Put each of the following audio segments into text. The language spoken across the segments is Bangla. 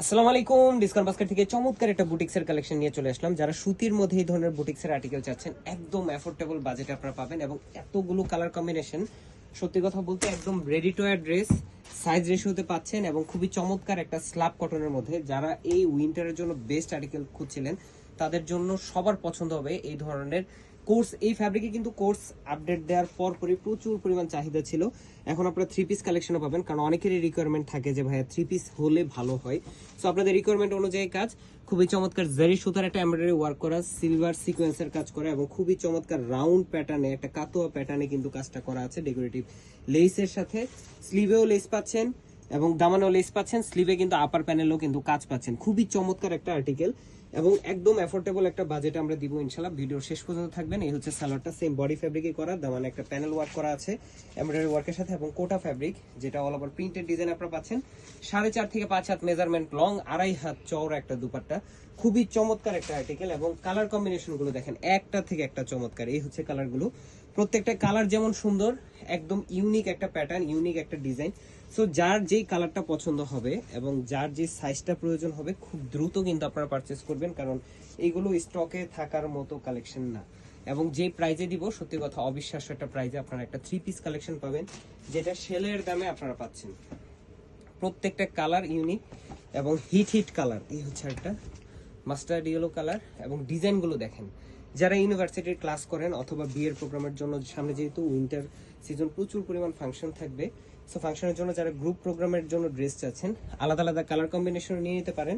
আসসালামু আলাইকুম। ডিসকাউন্ট বাস্কেট থেকে চমৎকার একটা বুটিক্সের কালেকশন নিয়ে চলে আসলাম। যারা সুতির মধ্যে এই ধরনের বুটিক্সের আর্টিকেল চাচ্ছেন, একদম অ্যাফোর্ডেবল বাজেটে আপনারা পাবেন এবং এতগুলো কালার কম্বিনেশন, সত্যি কথা বলতে একদম ready to wear dress size রেশিওতে পাচ্ছেন এবং খুবই চমৎকার একটা স্ল্যাব কটনের মধ্যে। যারা এই উইন্টারের জন্য বেস্ট আর্টিকেল খুঁজছিলেন তাদের জন্য সবার পছন্দ হবে এই ধরনের কোর্স। এই ফ্যাব্রিকে কিন্তু কোর্স আপডেট দেওয়ার পরপরই প্রচুর পরিমাণ চাহিদা ছিল। এখন আপনারা 3 পিস কালেকশনও পাবেন, কারণ অনেকেরই রিকোয়ারমেন্ট থাকে যে ভাইয়া 3 পিস হলে ভালো হয়। সো আপনাদের রিকোয়ারমেন্ট অনুযায়ী কাজ, খুবই চমৎকার জারি সুতার একটা এমব্রয়ডারি ওয়ার্ক করা, সিলভার সিকোয়েন্সের কাজ করা এবং খুবই চমৎকার রাউন্ড প্যাটার্নে একটা কাতোয়া প্যাটার্নে কিন্তু কাজটা করা আছে ডেকোরেটিভ লেসের সাথে। স্লিভেও লেস পাচ্ছেন এবং দামানেও লেস পাচ্ছেন, স্লিভে কিন্তু আপার প্যানেলও কিন্তু কাজ পাচ্ছেন। খুবই চমৎকার একটা আর্টিকেল এবং একদম অ্যাফোর্ডেবল একটা বাজেটে আমরা দিব ইনশাআল্লাহ। ভিডিওর শেষ পর্যন্ত থাকবেন। এই হচ্ছে সালোয়ারটা, সেম বডি ফ্যাব্রিকে করা, দামানে একটা প্যানেল ওয়ার্ক করা আছে এমব্রয়ডারি ওয়ার্কের সাথে এবং কোটা ফ্যাব্রিক, যেটা অল ওভার প্রিন্টেড ডিজাইন আপনারা পাচ্ছেন। 4.5 থেকে 5 হাত মেজারমেন্ট লং, 2.5 হাত চওড়া একটা দুপাট্টা। খুবই চমৎকার একটা আর্টিকেল এবং কালার কম্বিনেশন গুলো দেখেন একটা থেকে একটা চমৎকার। এই হচ্ছে কালারগুলো, প্রত্যেকটা কালার যেমন সুন্দর, একদম ইউনিক একটা প্যাটার্ন, ইউনিক একটা ডিজাইন। সো যার যেই কালারটা পছন্দ হবে এবং যার যে সাইজটা প্রয়োজন হবে খুব দ্রুত কিন্তু আপনারা পারচেস করবেন, কারণ এইগুলো স্টকে থাকার মতো কালেকশন না। এবং যে প্রাইজে দিব, সত্যি কথা অবিশ্বাস্য একটা প্রাইজে আপনারা একটা 3 পিস কালেকশন পাবেন, যেটা সেলের দামে আপনারা পাচ্ছেন। প্রত্যেকটা কালার ইউনিক এবং হিট হিট কালার। এই হচ্ছে একটা মাস্টার্ড ইয়েলো কালার এবং ডিজাইনগুলো দেখেন। যারা ইউনিভার্সিটির ক্লাস করেন অথবা বিয়ের প্রোগ্রামের জন্য, সামনে যেহেতু উইন্টার সিজন প্রচুর পরিমাণ ফাংশন থাকবে, সো ফাংশনের জন্য যারা গ্রুপ প্রোগ্রামের জন্য ড্রেস চাচ্ছেন, আলাদা আলাদা কালার কম্বিনেশন নিয়ে নিতে পারেন।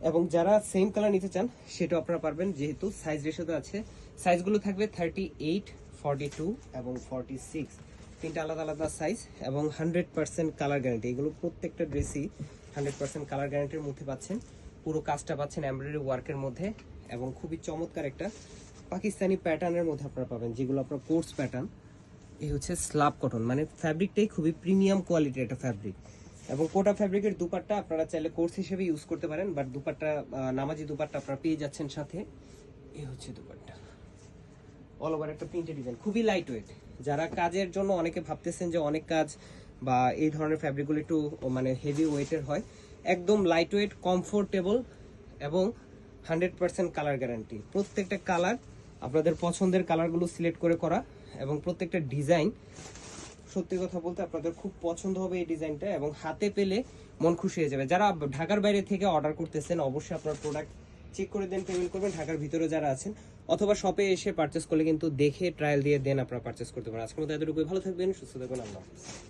এবং যারা সেম কালার নিতে চান সেটাও আপনারা পারবেন, যেহেতু সাইজ রেশিওতে আছে। সাইজগুলো থাকবে 38, 42 এবং 46, তিনটা আলাদা আলাদা সাইজ এবং 100% কালার গ্যারান্টি। এগুলো প্রত্যেকটা ড্রেসই 100% কালার গ্যারান্টির মধ্যে পাচ্ছেন। পুরো কাজটা পাচ্ছেন এমব্রয়ডারি ওয়ার্কের মধ্যে এবং খুবই চমৎকার একটা পাকিস্তানি প্যাটার্নের মধ্যে আপনারা পাবেন, যেগুলো আপনার কোর্স প্যাটার্ন। এই হচ্ছে স্ল্যাব কটন, মানে ফ্যাব্রিকটাই খুবই প্রিমিয়াম কোয়ালিটির একটা ফ্যাব্রিক। এবং কোটা ফ্যাব্রিকের দুপাট্টা আপনারা চাইলে কোর্স হিসেবে ইউজ করতে পারেন, বাট দুপাট্টা নামাজি দুপাট্টা আপনারা পেয়ে যাচ্ছেন সাথে। এই হচ্ছে দুপাট্টা, অল ওভার একটা প্রিন্টেড ডিজাইন, খুবই লাইট ওয়েট। যারা কাজের জন্য অনেকে ভাবতেছেন যে অনেক কাজ বা এই ধরনের ফ্যাব্রিকগুলো একটু মানে হেভি ওয়েটের হয়, একদম লাইট ওয়েট, কমফোর্টেবল এবং 100% কালার গ্যারান্টি। প্রত্যেকটা কালার আপনাদের পছন্দের কালারগুলো সিলেক্ট করে করা এবং প্রত্যেকটা ডিজাইন, সত্যি কথা বলতে আপনাদের খুব পছন্দ হবে এই ডিজাইনটা এবং হাতে পেলে মন খুশি হয়ে যাবে। যারা ঢাকার বাইরে থেকে অর্ডার করতেছেন অবশ্যই আপনার প্রোডাক্ট চেক করে দেন, পেমেন্ট করবেন। ঢাকার ভিতরে যারা আছেন অথবা শপে এসে পারচেস করলে কিন্তু দেখে ট্রায়াল দিয়ে দেন আপনারা পারচেস করতে পারেন। আজকের মতো এতটুকুই, ভালো থাকবেন, সুস্থ থাকবেন, আল্লাহ হাফেজ।